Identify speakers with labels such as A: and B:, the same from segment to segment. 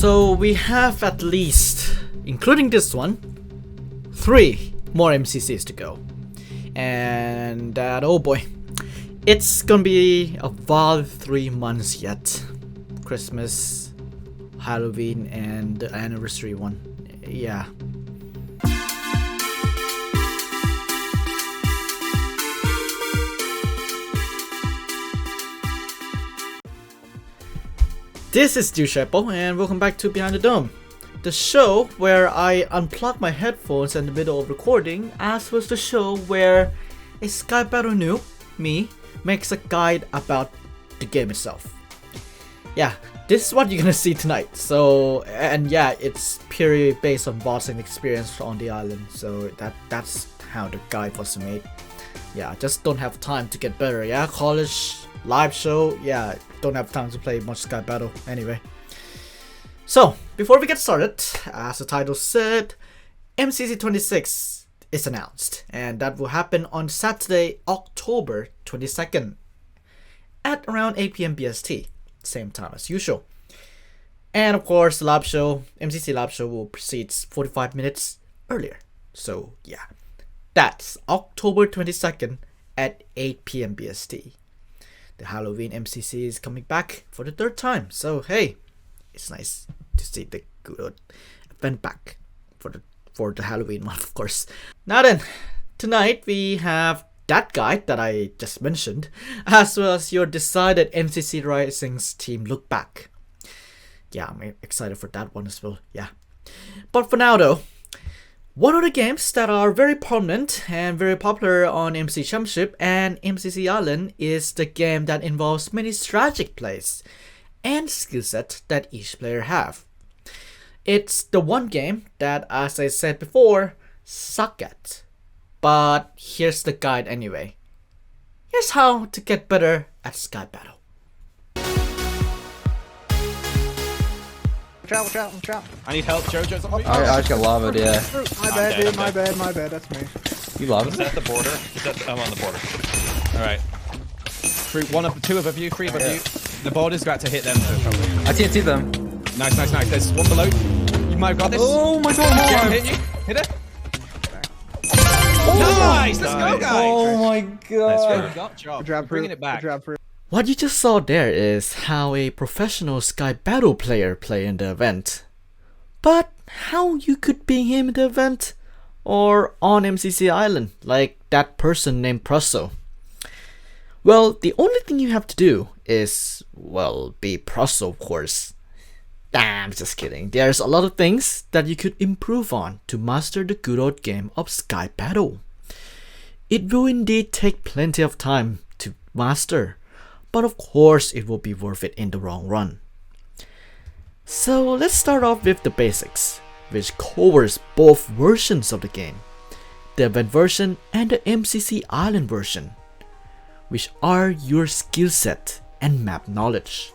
A: So we have at least, including this one, 3 more MCCs to go. And oh boy, it's gonna be about 3 months yet. Christmas, Halloween, and the anniversary one. Yeah. This is Duechayapol and welcome back to Behind the Dome, the show where I unplug my headphones in the middle of recording, as was the show where a Sky Battle noob, me, makes a guide about the game itself. Yeah, this is what you're gonna see tonight. So, and yeah, it's purely based on bots and experience on the island. So that's how the guide was made. Yeah, just don't have time to get better. Yeah, college live show. Yeah, don't have time to play much Sky Battle anyway. So, before we get started, as the title said, MCC 26 is announced, and that will happen on Saturday, October 22nd at around 8 PM BST, same time as usual. And of course, the lab show, MCC Live Show, will proceed 45 minutes earlier. So yeah, that's October 22nd at 8 PM BST. The Halloween MCC is coming back for the 3rd time, so hey, it's nice to see the good event back for the Halloween one, of course. Now then, tonight we have that guide that I just mentioned, as well as your decided MCC Rising's team look back. Yeah, I'm excited for that one as well, yeah. But for now though, one of the games that are very prominent and very popular on MCC Championship and MCC Island is the game that involves many strategic plays and skill set that each player have. It's the one game that, as I said before, suck at. But here's the guide anyway. Here's how to get better at Sky Battle.
B: Watch out.
C: I need help, Jojo's on me.
D: I just got lava, yeah.
B: My bad, dude, my bad, that's me.
D: You lava?
C: Is that the border? I'm on the border. Alright. 2 of you, 3 of you. The border's about to hit them though, probably.
D: I can't see them.
C: Nice. There's one below. You might have got this.
D: Oh my god,
C: Jam
D: more!
C: hit you. Hit it. Nice! Let's go, guys!
D: Oh my god.
C: Good job.
B: Good
C: Bringing it back.
A: What you just saw there is how a professional Sky Battle player play in the event. But how you could be him in the event? Or on MCC Island, like that person named Prusso? Well, the only thing you have to do is, well, be Prusso, of course. I'm just kidding. There's a lot of things that you could improve on to master the good old game of Sky Battle. It will indeed take plenty of time to master, but of course it will be worth it in the long run. So let's start off with the basics, which covers both versions of the game, the event version and the MCC Island version, which are your skill set and map knowledge.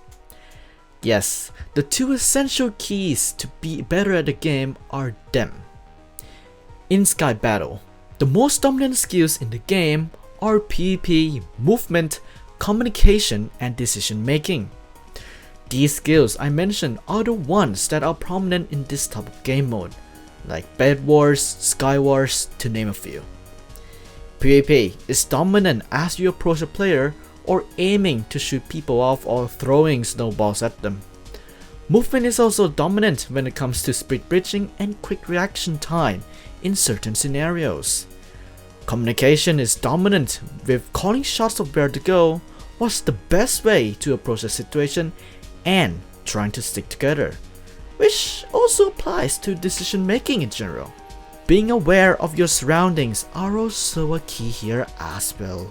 A: Yes, the 2 essential keys to be better at the game are them. In Sky Battle, the most dominant skills in the game are PvP, movement, communication, and decision making. These skills I mentioned are the ones that are prominent in this type of game mode, like Bed Wars, Sky Wars, to name a few. PvP is dominant as you approach a player or aiming to shoot people off or throwing snowballs at them. Movement is also dominant when it comes to speed bridging and quick reaction time in certain scenarios. Communication is dominant with calling shots of where to go, what's the best way to approach a situation, and trying to stick together, which also applies to decision making in general. Being aware of your surroundings are also a key here as well.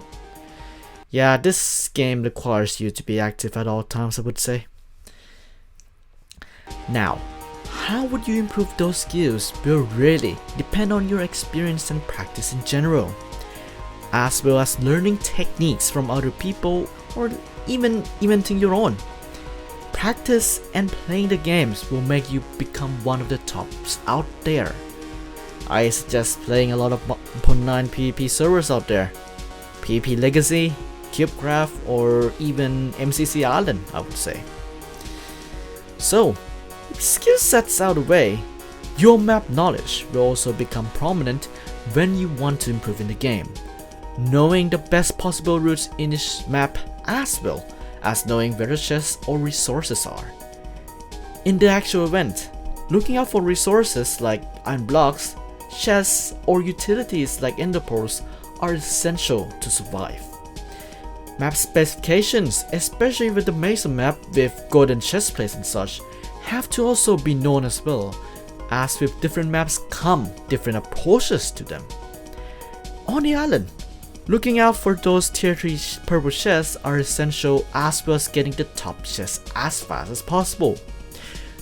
A: Yeah, this game requires you to be active at all times, I would say. Now, how would you improve those skills will really depend on your experience and practice in general, as well as learning techniques from other people or even inventing your own. Practice and playing the games will make you become one of the tops out there. I suggest playing a lot of 1.9 PvP servers out there. PvP Legacy, CubeCraft, or even MCC Island, I would say. So, skill sets out of the way, your map knowledge will also become prominent when you want to improve in the game. Knowing the best possible routes in each map as well as knowing where the chests or resources are. In the actual event, looking out for resources like iron blocks, chests, or utilities like ender pearls are essential to survive. Map specifications, especially with the Mason map with golden chest plates and such, have to also be known as well, as with different maps come different approaches to them. On the island, looking out for those tier 3 purple chests are essential, as well as getting the top chests as fast as possible.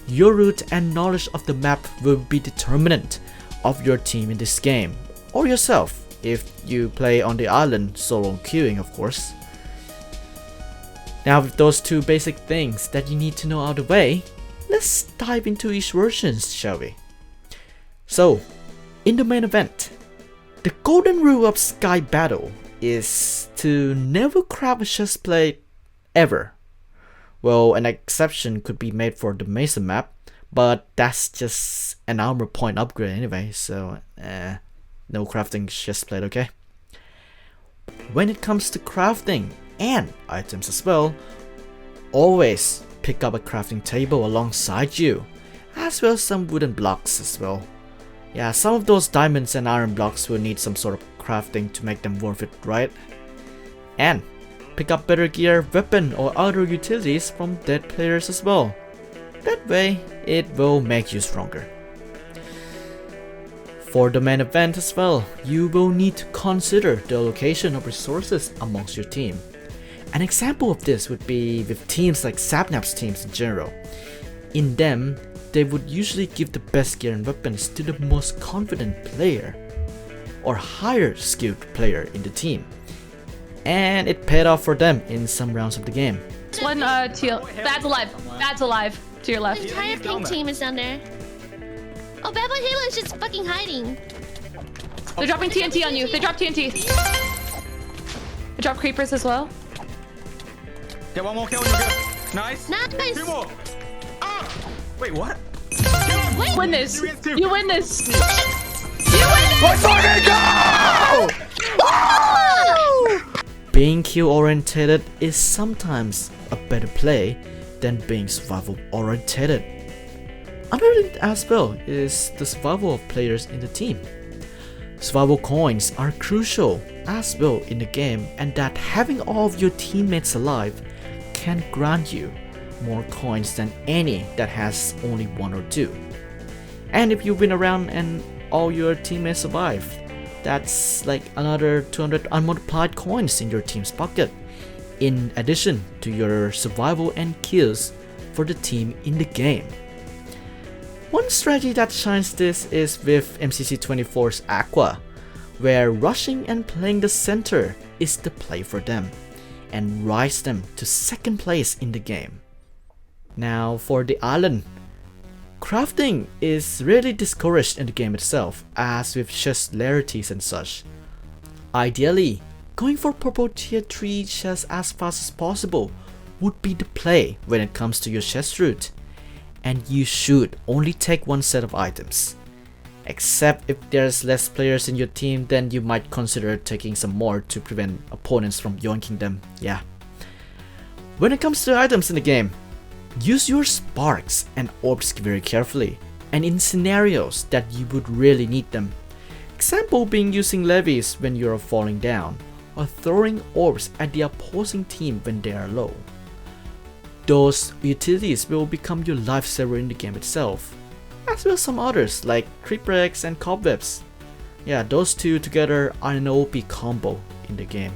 A: Your route and knowledge of the map will be determinant of your team in this game, or yourself if you play on the island solo queuing, of course. Now with those two basic things that you need to know out of the way, let's dive into each version, shall we? So, in the main event, the golden rule of Sky Battle is to never craft a chest plate ever. Well, an exception could be made for the Mason map, but that's just an armor point upgrade anyway, so no crafting chest plate, okay? When it comes to crafting and items as well, always pick up a crafting table alongside you, as well as some wooden blocks as well. Yeah, some of those diamonds and iron blocks will need some sort of crafting to make them worth it, right? And pick up better gear, weapon, or other utilities from dead players as well. That way, it will make you stronger. For the main event as well, you will need to consider the allocation of resources amongst your team. An example of this would be with teams like Sapnap's teams in general. In them, they would usually give the best gear and weapons to the most confident player or higher skilled player in the team. And it paid off for them in some rounds of the game.
E: One teal. Bad's alive. Bad's alive. To your left.
F: The entire pink team is down there. Oh, Bad Boy Halo is just fucking hiding.
E: They're dropping TNT on you. They dropped TNT. They dropped creepers as well.
G: Get one more kill and you're good. Nice.
F: Nice.
G: Two more. Ah! Wait, what?
E: You win this. You win this.
B: Let's fucking go!
A: Being kill oriented is sometimes a better play than being survival oriented. Another thing as well is the survival of players in the team. Survival coins are crucial as well in the game, and that having all of your teammates alive can grant you more coins than any that has only one or two. And if you win a round and all your teammates survive, that's like another 200 unmultiplied coins in your team's pocket, in addition to your survival and kills for the team in the game. One strategy that shines this is with MCC 24's Aqua, where rushing and playing the center is the play for them, and rise them to second place in the game. Now for the island, crafting is rarely discouraged in the game itself, as with chest rarities and such. Ideally, going for purple tier 3 chests as fast as possible would be the play when it comes to your chest route, and you should only take one set of items. Except if there's less players in your team, then you might consider taking some more to prevent opponents from yoinking them, yeah. When it comes to items in the game, use your sparks and orbs very carefully, and in scenarios that you would really need them. Example being using levies when you are falling down, or throwing orbs at the opposing team when they are low. Those utilities will become your lifesaver in the game itself, as well as some others like creeper eggs and cobwebs. Yeah, those two together are an OP combo in the game.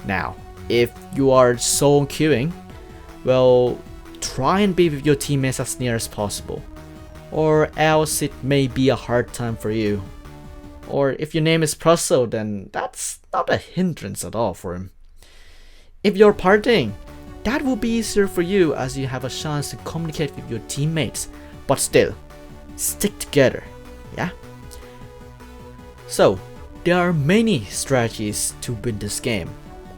A: Now, if you are solo queuing, well, try and be with your teammates as near as possible, or else it may be a hard time for you. Or if your name is Prusso, then that's not a hindrance at all for him. If you're partying, that will be easier for you as you have a chance to communicate with your teammates, but still, stick together, yeah? So, there are many strategies to win this game,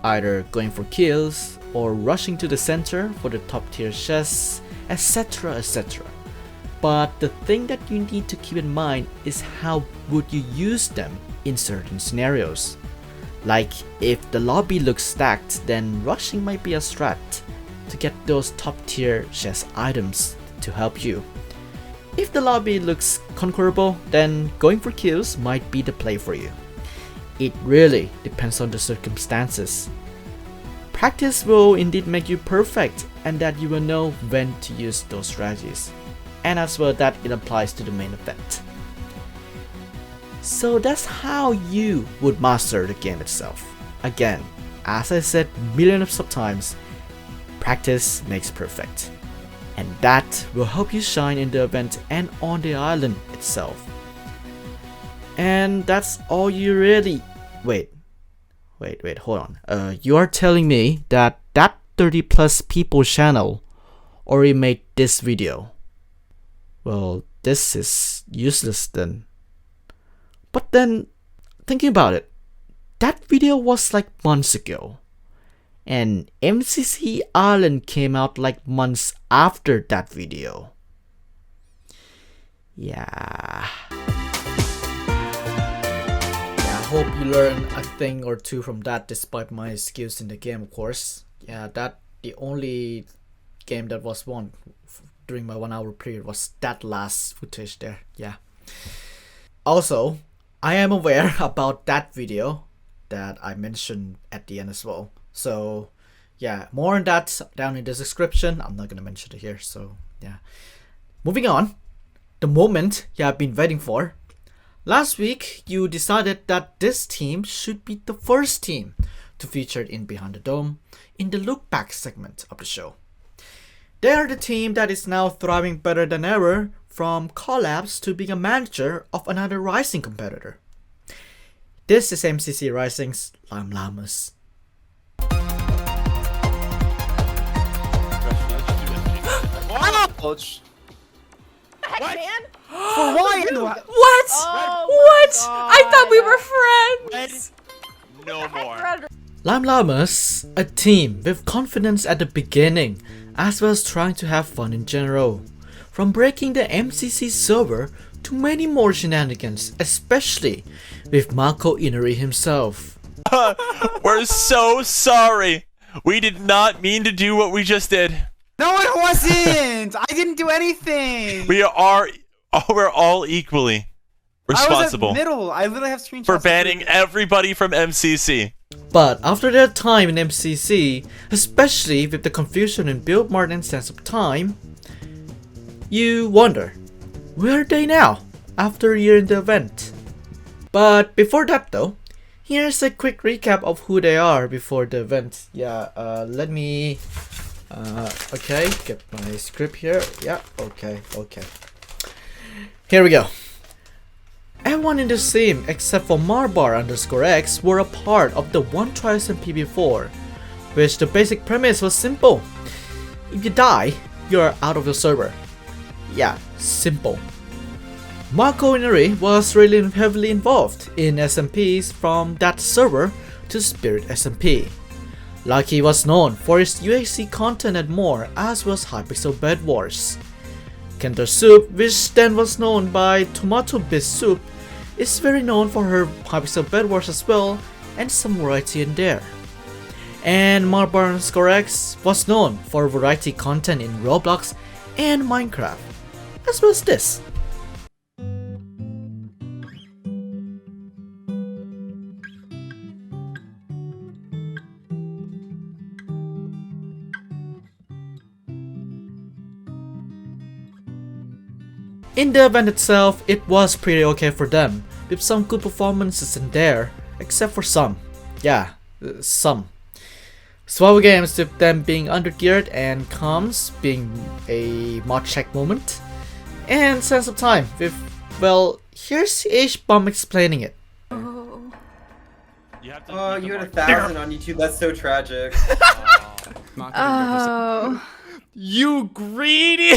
A: either going for kills or rushing to the center for the top tier chests, etc, etc. But the thing that you need to keep in mind is how would you use them in certain scenarios. Like if the lobby looks stacked, then rushing might be a strat to get those top tier chest items to help you. If the lobby looks conquerable, then going for kills might be the play for you. It really depends on the circumstances. Practice will indeed make you perfect, and that you will know when to use those strategies, and as well that it applies to the main event. So that's how you would master the game itself. Again, as I said millions of times, practice makes perfect, and that will help you shine in the event and on the island itself. And that's all you really... Wait, hold on. You are telling me that 30 plus people channel already made this video? Well, this is useless then. But then, thinking about it, that video was like months ago. And MCC Island came out like months after that video. Yeah. I hope you learn a thing or two from that despite my skills in the game, of course. Yeah, that the only game that was won during my 1 hour period was that last footage there. Yeah. Also, I am aware about that video that I mentioned at the end as well. So yeah, more on that down in the description. I'm not gonna mention it here, so yeah. Moving on, the moment you have been waiting for. Last week, you decided that this team should be the first team to feature in Behind the Dome in the look back segment of the show. They are the team that is now thriving better than ever, from collabs to being a manager of another Rising competitor. This is MCC Rising's Lime Llamas.
G: For why?
E: What?
F: Oh
E: What?
F: my
E: I thought we were friends.
B: No more.
A: Lime Llamas, a team with confidence at the beginning, as well as trying to have fun in general. From breaking the MCC server to many more shenanigans, especially with Mako Inari himself.
B: We're so sorry. We did not mean to do what we just did.
G: No, it wasn't. I didn't do anything.
B: We're all equally responsible
G: I was at middle. I literally have screenshots
B: for banning everybody from MCC.
A: But after their time in MCC, especially with the confusion in Build Mart and Sense of Time, you wonder, where are they now after a year in the event? But before that though, here's a quick recap of who they are before the event. Yeah, let me... okay, get my script here. Yeah, okay. Here we go. Everyone in this team except for Marbar_X were a part of the 1 try SMP before, which the basic premise was simple. If you die, you're out of the server. Yeah, simple. Mako Inari was really heavily involved in SMPs from that server to Spirit SMP. Lucky was known for his UAC content and more, as was Hypixel Bed Wars. Kenter Soup, which then was known by Tomato Bisque Soup, is very known for her Hypixel Bed Wars as well, and some variety in there. And Marbar_X was known for variety content in Roblox and Minecraft, as well as this. In the event itself, it was pretty okay for them, with some good performances in there, except for some. Yeah, some. Survival games with them being undergeared and comms being a mod check moment. And Sense of Time with, well, here's H-Bomb explaining it.
F: Oh.
D: Oh, you had 1,000 on YouTube. That's so tragic.
E: Oh.
C: You greedy!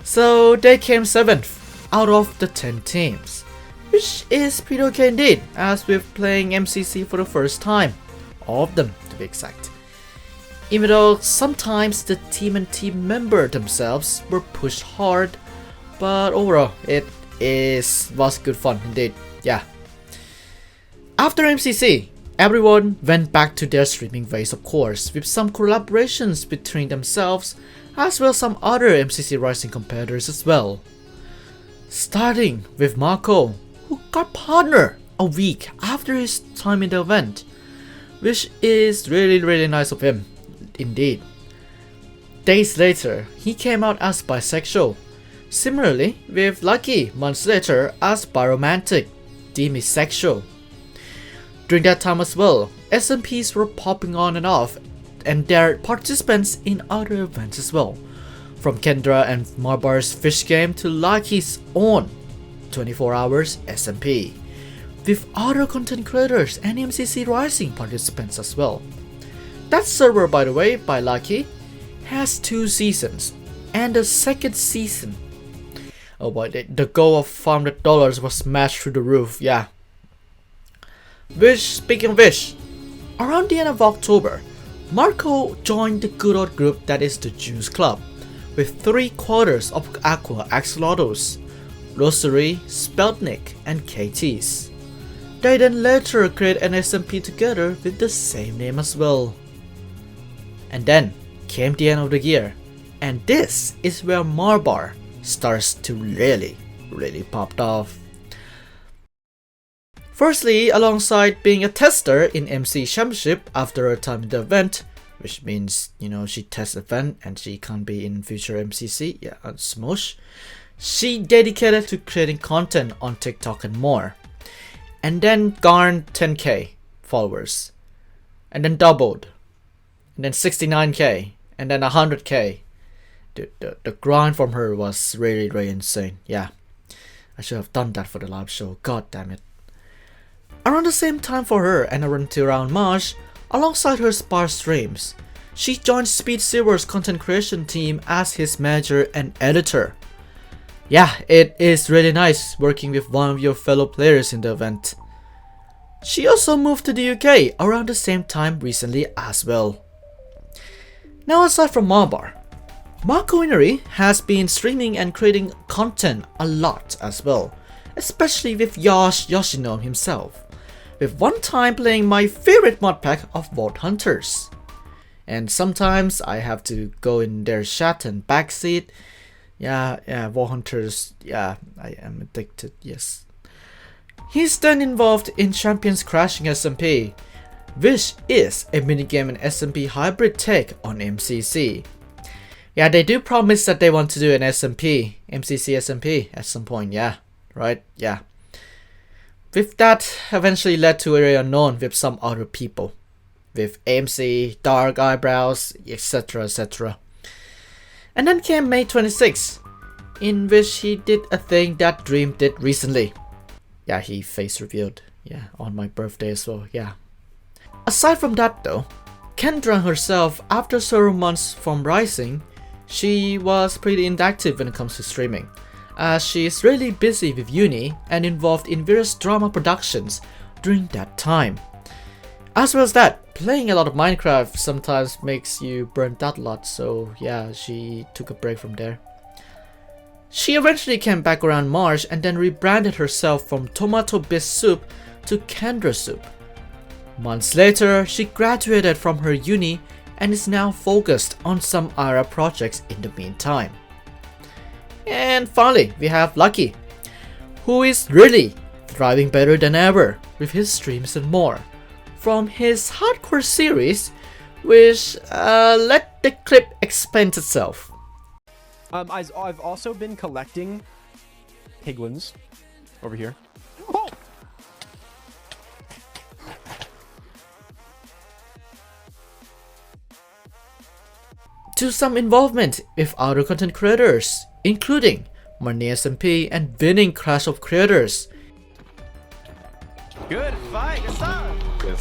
A: So they came 7th out of the 10 teams, which is pretty okay indeed, as with playing MCC for the first time. All of them, to be exact. even though sometimes the team and team member themselves were pushed hard, but overall it was good fun indeed, yeah. After MCC, everyone went back to their streaming ways, of course, with some collaborations between themselves as well as some other MCC Rising competitors as well. Starting with Marco, who got partner a week after his time in the event, which is really nice of him, indeed. Days later, he came out as bisexual. Similarly, with Lucky months later as biromantic, demisexual. During that time as well, SMPs were popping on and off, and they're participants in other events as well. From Kendra and Marbar's Fish Game to Lucky's own 24 hours SMP, with other content creators and MCC Rising participants as well. That server, by the way, by Lucky, has 2 seasons, and the second season, oh boy, the goal of $500 was smashed through the roof, yeah. Which, speaking of which, around the end of October, Marco joined the good old group that is the Juice Club, with 3/4 of Aqua Axolotls, Rosary, Speltnik, and KTs. They then later create an SMP together with the same name as well. And then came the end of the year, and this is where Marbar starts to really popped off. Firstly, alongside being a tester in MC Championship after her time in the event, which means, you know, she tests event and she can't be in future MCC, yeah, on Smosh, she dedicated to creating content on TikTok and more. And then garnered 10k followers, and then doubled, and then 69k, and then 100k. Dude, the grind from her was really insane, yeah. I should have done that for the live show, god damn it. Around the same time for her and around March, alongside her sparse streams, she joined Speed Silver's content creation team as his manager and editor. Yeah, it is really nice working with one of your fellow players in the event. She also moved to the UK around the same time recently as well. Now aside from Marbar, Marco Inari has been streaming and creating content a lot as well, especially with Yoshino himself, with one time playing my favorite mod pack of Vault Hunters. And sometimes I have to go in their chat and backseat. Yeah, Vault Hunters, yeah, I am addicted, yes. He's then involved in Champions Crashing SMP, which is a minigame and SMP hybrid take on MCC. Yeah, they do promise that they want to do an SMP, MCC SMP at some point, yeah, right, yeah. With that, eventually led to Area Unknown with some other people, with AMC, Dark Eyebrows, etc. And then came May 26, in which he did a thing that Dream did recently. Yeah, he face revealed, yeah, on my birthday as well, yeah. Aside from that though, Kendra herself, after several months from Rising, she was pretty inactive when it comes to streaming, as she is really busy with uni and involved in various drama productions during that time. As well as that, playing a lot of Minecraft sometimes makes you burn out a lot, so yeah, she took a break from there. She eventually came back around March and then rebranded herself from Tomato Bisque Soup to Kendra Soup. Months later, she graduated from her uni and is now focused on some other projects in the meantime. And finally, we have Lucky, who is really thriving better than ever with his streams and more, from his hardcore series, which let the clip expand itself.
H: I've also been collecting piglins over here. Oh!
A: To some involvement with other content creators, including Marnie SMP and winning Clash of Creators.
G: Good fight, good stuff.
B: Yes.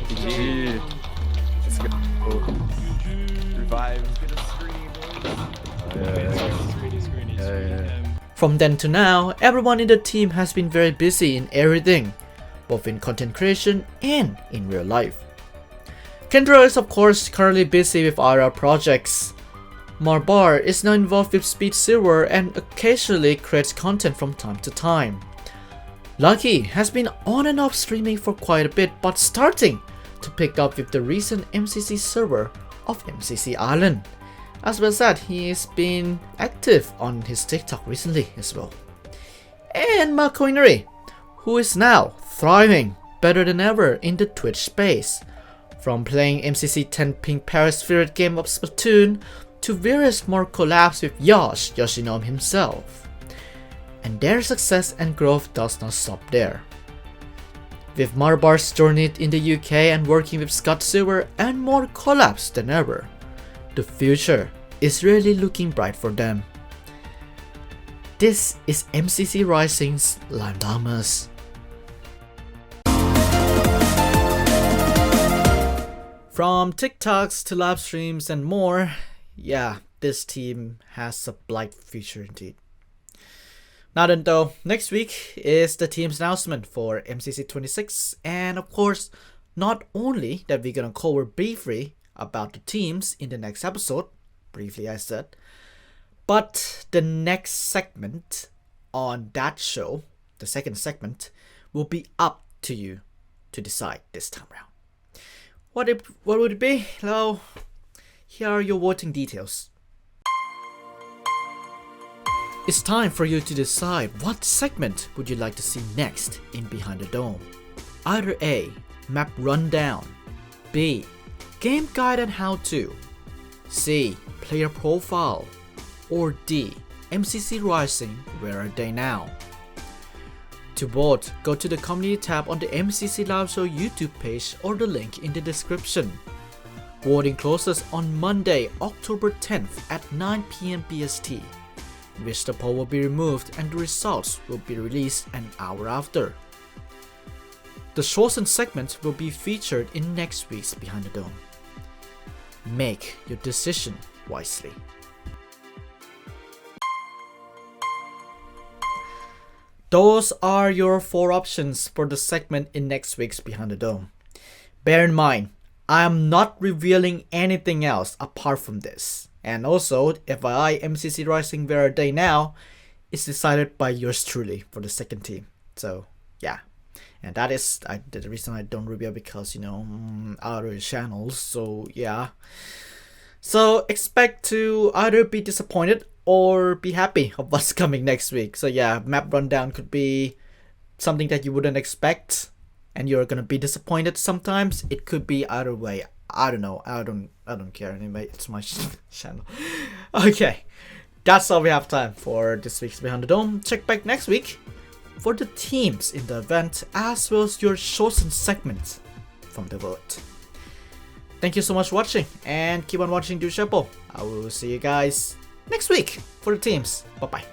B: GG. Let's go.
G: Revive.
A: From then to now, everyone in the team has been very busy in everything, both in content creation and in real life. Kendra is of course currently busy with other projects. Marbar is now involved with Speed Silver and occasionally creates content from time to time. Lucky has been on and off streaming for quite a bit, but starting to pick up with the recent MCC server of MCC Island. As well as that, he has been active on his TikTok recently as well. And Macoinery, who is now thriving better than ever in the Twitch space. From playing MCC 10 Pink Paris favorite game of Splatoon to various more collabs with Yoshinome himself. And their success and growth does not stop there. With Marbar's journey in the UK and working with Scott Silver and more collabs than ever, the future is really looking bright for them. This is MCC Rising's Live Dramas. From TikToks to live streams and more, yeah, this team has a bright future indeed. Now then though, next week is the team's announcement for MCC 26, and of course, not only that we're gonna cover briefly about the teams in the next episode, briefly I said, but the next segment on that show, the second segment, will be up to you to decide this time around. What would it be? Well, here are your voting details. It's time for you to decide what segment would you like to see next in Behind the Dome. Either A, map rundown, B, game guide and how to, C, player profile, or D, MCC Rising, where are they now? To vote, go to the community tab on the MCC Live Show YouTube page or the link in the description. Voting closes on Monday, October 10th at 9 PM BST, in which the poll will be removed and the results will be released an hour after. The chosen segment will be featured in next week's Behind the Dome. Make your decision wisely. Those are your 4 options for the segment in next week's Behind the Dome. Bear in mind, I am not revealing anything else apart from this. And also, FYI, MCC Rising Where Are They Now is decided by yours truly for the second team. So, yeah. And that is the reason I don't reveal, because, other channels, so yeah. So, expect to either be disappointed or be happy of what's coming next week. So yeah, map rundown could be something that you wouldn't expect and you're gonna be disappointed sometimes. It could be either way. I don't know. I don't care anyway. It's my channel. Okay, that's all we have time for this week's Behind the Dome. Check back next week for the teams in the event as well as your chosen segments from the vote. Thank you so much for watching and keep on watching Duechayapol. I will see you guys next week for the teams. Bye bye.